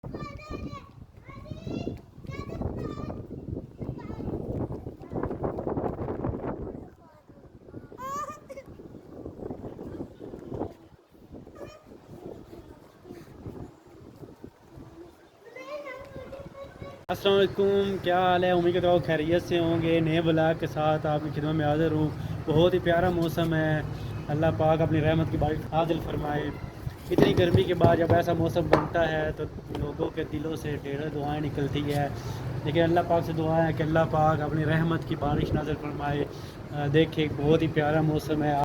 अस्सलाम वालेकुम, क्या हाल है। उम्मीद करता हूँ खैरियत से होंगे। नए ब्लॉग के साथ आपकी खिदमत में हाज़िर हूँ। बहुत ही प्यारा मौसम है। अल्लाह पाक अपनी रहमत की बारिश नाज़िल फरमाए। इतनी गर्मी के बाद जब ऐसा मौसम बनता है तो लोगों के दिलों से ढेरों दुआएं निकलती है। लेकिन अल्लाह पाक से दुआ है कि अल्लाह पाक अपनी रहमत की बारिश नाज़िल फरमाए। देखिए बहुत ही प्यारा मौसम है।